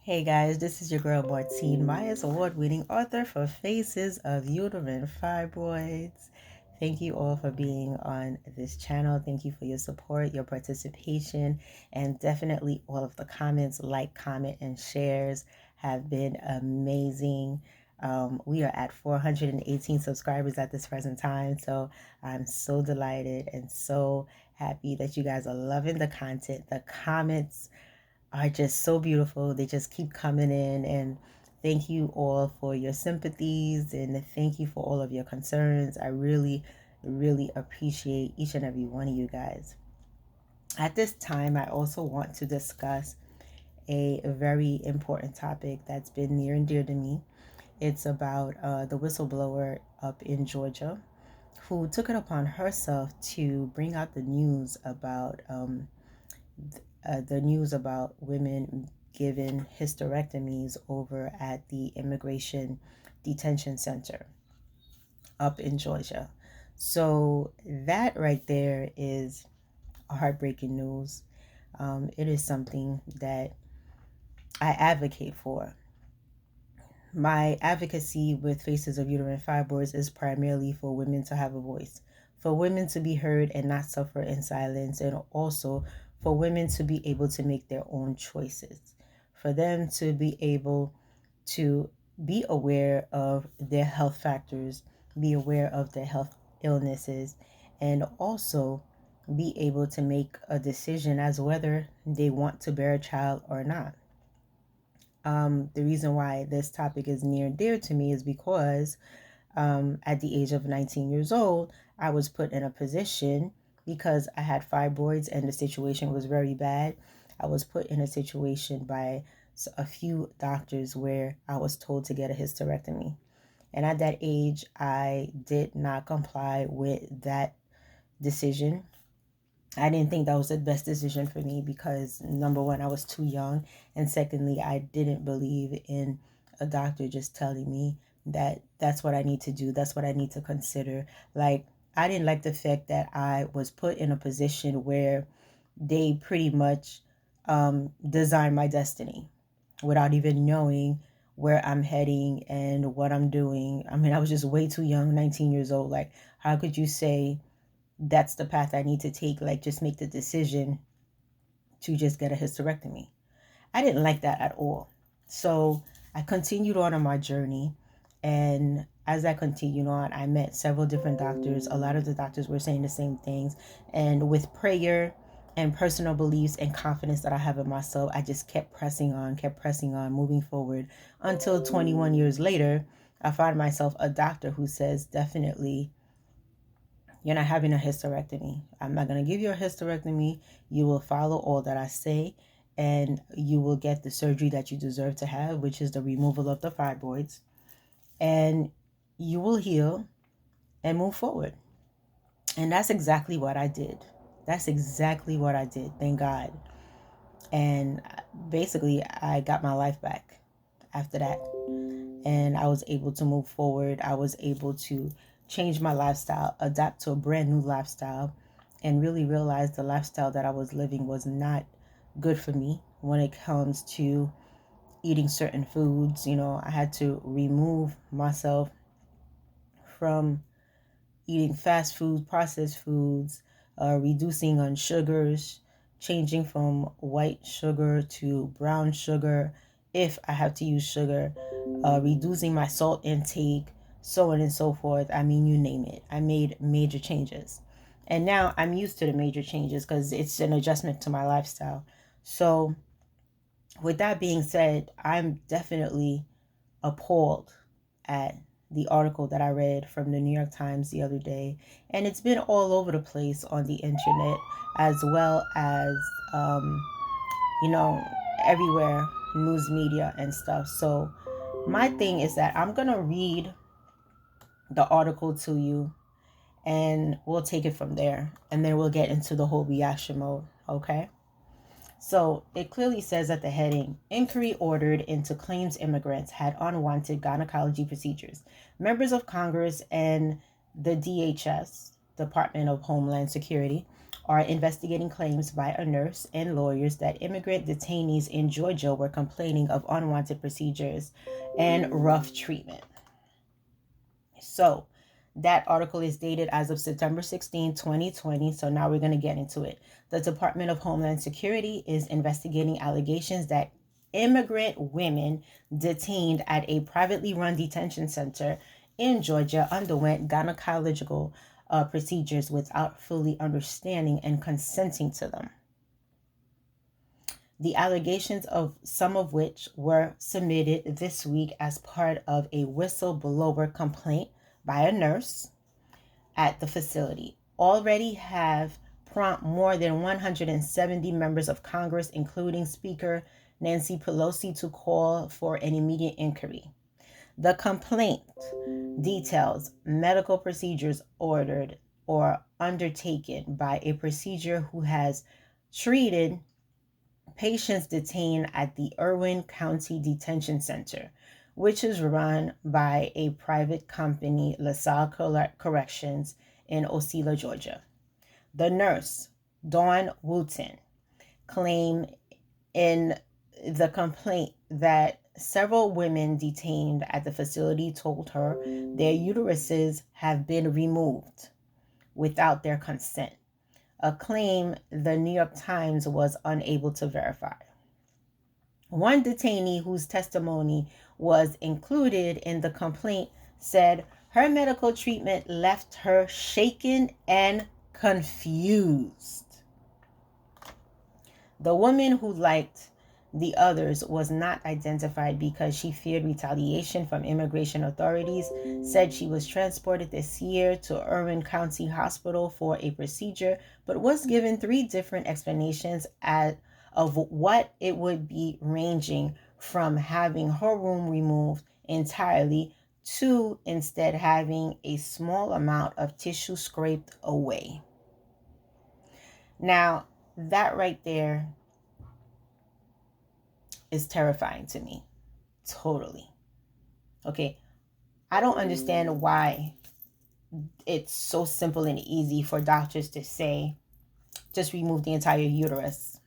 Hey guys, this is your girl Martine Myers, award-winning author for Faces of Uterine Fibroids. Thank you all for being on this channel. Thank you for your support, your participation, and definitely all of the comments, comment, and shares have been amazing. We are at 418 subscribers at this present time, so I'm so delighted and so happy that you guys are loving the content. The comments are just so beautiful. They just keep coming in, and thank you all for your sympathies and thank you for all of your concerns. I really, really appreciate each and every one of you guys. At this time, I also want to discuss a very important topic that's been near and dear to me. It's about the whistleblower up in Georgia who took it upon herself to bring out the news about women given hysterectomies over at the Immigration Detention Center up in Georgia. So that right there is heartbreaking news. It is something that I advocate for. My advocacy with Faces of Uterine Fibroids is primarily for women to have a voice, for women to be heard and not suffer in silence, and also for women to be able to make their own choices, for them to be able to be aware of their health factors, be aware of their health illnesses, and also be able to make a decision as whether they want to bear a child or not. The reason why this topic is near and dear to me is because at the age of 19 years old, I was put in a position because I had fibroids and the situation was very bad. I was put in a situation by a few doctors where I was told to get a hysterectomy. And at that age, I did not comply with that decision. I didn't think that was the best decision for me because, number one, I was too young. And secondly, I didn't believe in a doctor just telling me that that's what I need to do. That's what I need to consider. Like, I didn't like the fact that I was put in a position where they pretty much designed my destiny without even knowing where I'm heading and what I'm doing. I mean, I was just way too young, 19 years old. Like, how could you say that's the path I need to take? Like, just make the decision to just get a hysterectomy. I didn't like that at all. So I continued on my journey. And as I continued on, I met several different doctors. A lot of the doctors were saying the same things. And with prayer and personal beliefs and confidence that I have in myself, I just kept pressing on, moving forward until 21 years later, I find myself a doctor who says, definitely, you're not having a hysterectomy. I'm not going to give you a hysterectomy. You will follow all that I say, and you will get the surgery that you deserve to have, which is the removal of the fibroids. And you will heal and move forward. And that's exactly what I did. Thank God. And basically, I got my life back after that. And I was able to move forward. I was able to change my lifestyle, adapt to a brand new lifestyle, and really realize the lifestyle that I was living was not good for me when it comes to eating certain foods. You know, I had to remove myself from eating fast food, processed foods, reducing on sugars, changing from white sugar to brown sugar if I have to use sugar, reducing my salt intake, so on and so forth. I mean, you name it. I made major changes. And now I'm used to the major changes because it's an adjustment to my lifestyle. So with that being said, I'm definitely appalled at the article that I read from the New York Times the other day. And it's been all over the place on the internet, as well as, you know, everywhere, news media and stuff. So my thing is that I'm going to read the article to you and we'll take it from there. And then we'll get into the whole reaction mode. Okay. So it clearly says at the heading, inquiry ordered into claims immigrants had unwanted gynecology procedures. Members of Congress and the DHS, Department of Homeland Security, are investigating claims by a nurse and lawyers that immigrant detainees in Georgia were complaining of unwanted procedures and rough treatment. So that article is dated as of September 16, 2020. So now we're going to get into it. The Department of Homeland Security is investigating allegations that immigrant women detained at a privately run detention center in Georgia underwent gynecological procedures without fully understanding and consenting to them. The allegations of some of which were submitted this week as part of a whistleblower complaint by a nurse at the facility already have prompted more than 170 members of Congress, including Speaker Nancy Pelosi, to call for an immediate inquiry. The complaint details medical procedures ordered or undertaken by a procedure who has treated patients detained at the Irwin County Detention Center, which is run by a private company, LaSalle Corrections, in Ocilla, Georgia. The nurse, Dawn Wooten, claimed in the complaint that several women detained at the facility told her their uteruses have been removed without their consent, a claim the New York Times was unable to verify. One detainee whose testimony was included in the complaint said her medical treatment left her shaken and confused. The woman who liked the others was not identified because she feared retaliation from immigration authorities, said she was transported this year to Irwin County Hospital for a procedure, but was given 3 different explanations of what it would be, ranging from having her room removed entirely to instead having a small amount of tissue scraped away. Now, that right there is terrifying to me. Totally. Okay. I don't understand why it's so simple and easy for doctors to say, just remove the entire uterus.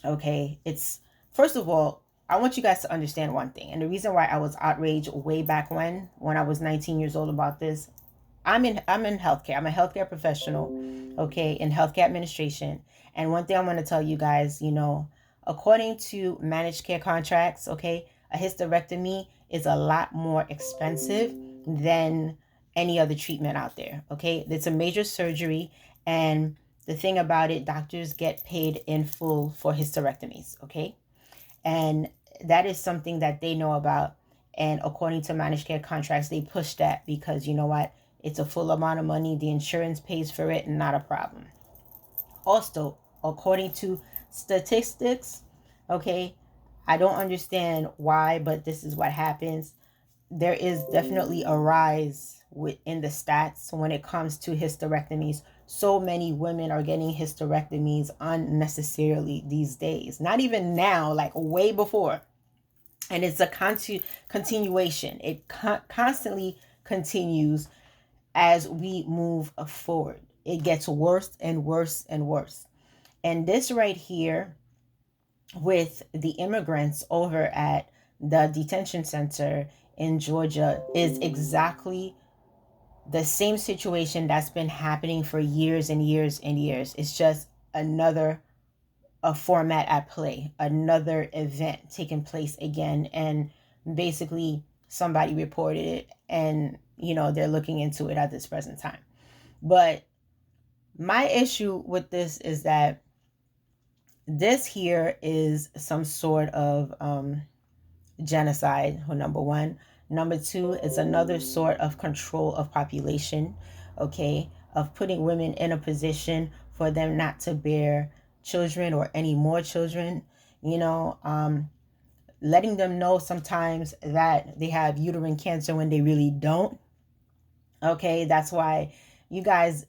Okay. It's, first of all, I want you guys to understand one thing. And the reason why I was outraged way back when I was 19 years old about this, I'm in healthcare. I'm a healthcare professional, okay, in healthcare administration. And one thing I'm going to tell you guys, according to managed care contracts, okay, a hysterectomy is a lot more expensive than any other treatment out there, okay? It's a major surgery, and the thing about it, doctors get paid in full for hysterectomies, okay? And that is something that they know about, and according to managed care contracts, they push that because, you know what, it's a full amount of money, the insurance pays for it, not a problem. Also, according to statistics, okay, I don't understand why, but this is what happens. There is definitely a rise in the stats when it comes to hysterectomies. So many women are getting hysterectomies unnecessarily these days. Not even now, like way before. And it's a continuation. It constantly continues as we move forward. It gets worse and worse and worse. And this right here with the immigrants over at the detention center in Georgia is exactly the same situation that's been happening for years and years and years. It's just another format at play, another event taking place again. And basically somebody reported it and, they're looking into it at this present time. But my issue with this is that this here is some sort of genocide, number one. Number two is another sort of control of population, okay, of putting women in a position for them not to bear children or any more children, letting them know sometimes that they have uterine cancer when they really don't. Okay, that's why you guys,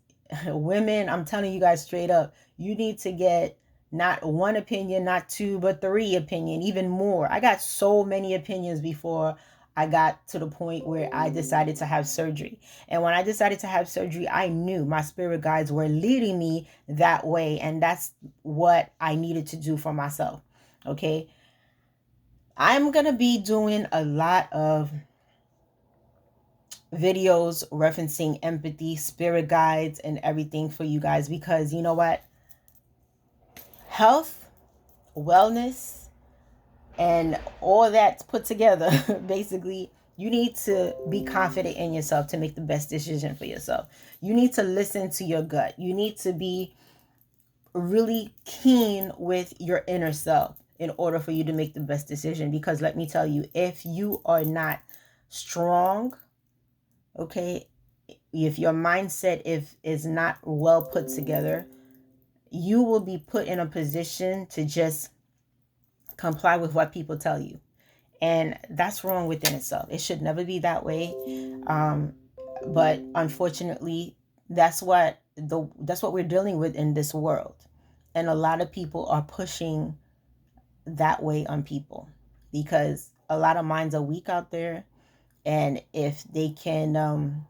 women, I'm telling you guys straight up, you need to get not one opinion, not two, but 3 opinion, even more. I got so many opinions before I got to the point where I decided to have surgery. And when I decided to have surgery, I knew my spirit guides were leading me that way. And that's what I needed to do for myself. Okay. I'm going to be doing a lot of videos referencing empathy, spirit guides, and everything for you guys, because you know what? Health, wellness, and all that's put together, basically, you need to be confident in yourself to make the best decision for yourself. You need to listen to your gut. You need to be really keen with your inner self in order for you to make the best decision. Because let me tell you, if you are not strong, okay, if your mindset is not well put together, you will be put in a position to just comply with what people tell you. And that's wrong within itself. It should never be that way. But unfortunately, that's what we're dealing with in this world. And a lot of people are pushing that way on people because a lot of minds are weak out there. And if they can,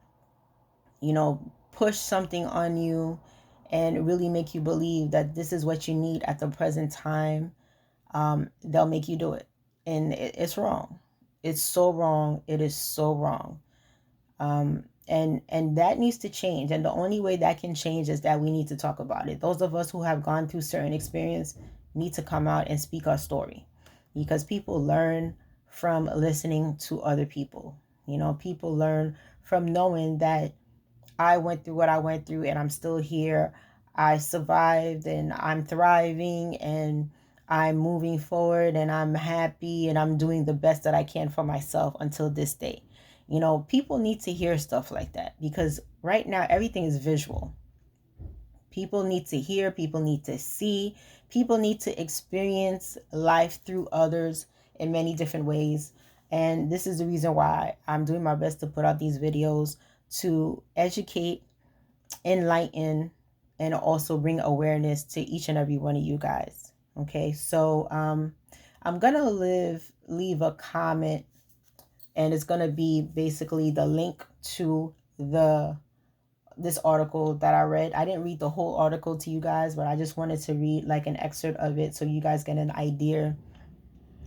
push something on you and really make you believe that this is what you need at the present time, they'll make you do it. And it's wrong. It's so wrong. It is so wrong. And that needs to change. And the only way that can change is that we need to talk about it. Those of us who have gone through certain experience need to come out and speak our story, because people learn from listening to other people. People learn from knowing that I went through what I went through and I'm still here. I survived and I'm thriving and I'm moving forward and I'm happy and I'm doing the best that I can for myself until this day. People need to hear stuff like that, because right now everything is visual. People need to hear, people need to see, people need to experience life through others in many different ways. And this is the reason why I'm doing my best to put out these videos to educate, enlighten, and also bring awareness to each and every one of you guys. Okay, so I'm gonna leave a comment, and it's gonna be basically the link to this article that I read. I didn't read the whole article to you guys, but I just wanted to read like an excerpt of it so you guys get an idea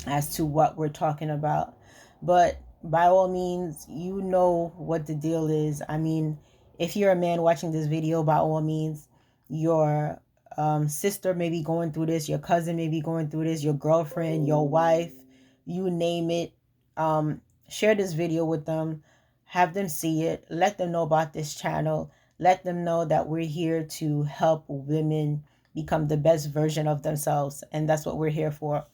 as to what we're talking about. But by all means, you know what the deal is. I mean, if you're a man watching this video, by all means, your sister may be going through this, your cousin may be going through this, your girlfriend, your wife, you name it. Share this video with them, have them see it, let them know about this channel, let them know that we're here to help women become the best version of themselves. And that's what we're here for.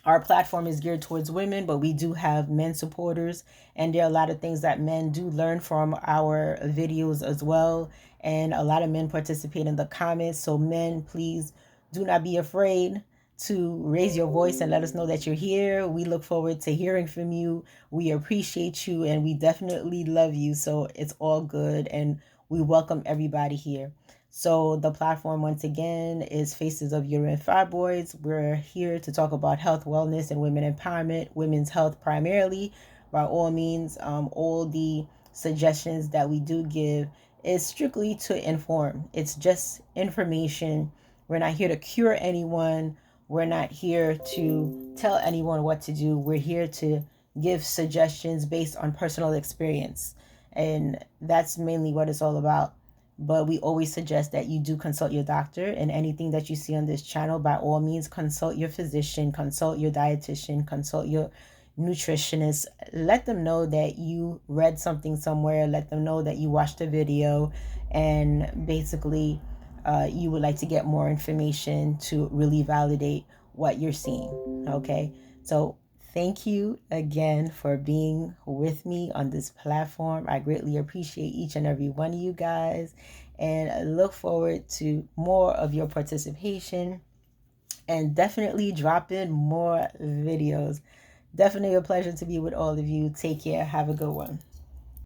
Our platform is geared towards women, but we do have men supporters, and there are a lot of things that men do learn from our videos as well. And a lot of men participate in the comments. So men, please do not be afraid to raise your voice and let us know that you're here. We look forward to hearing from you. We appreciate you and we definitely love you. So it's all good, and we welcome everybody here. So the platform, once again, is Faces of Uterine Fibroids. We're here to talk about health, wellness, and women empowerment, women's health primarily. By all means, all the suggestions that we do give is strictly to inform. It's just information. We're not here to cure anyone. We're not here to tell anyone what to do. We're here to give suggestions based on personal experience. And that's mainly what it's all about. But we always suggest that you do consult your doctor, and anything that you see on this channel, by all means, consult your physician, consult your dietitian, consult your nutritionist. Let them know that you read something somewhere. Let them know that you watched a video and basically you would like to get more information to really validate what you're seeing. Okay, so thank you again for being with me on this platform. I greatly appreciate each and every one of you guys, and I look forward to more of your participation, and definitely drop in more videos. Definitely a pleasure to be with all of you. Take care. Have a good one.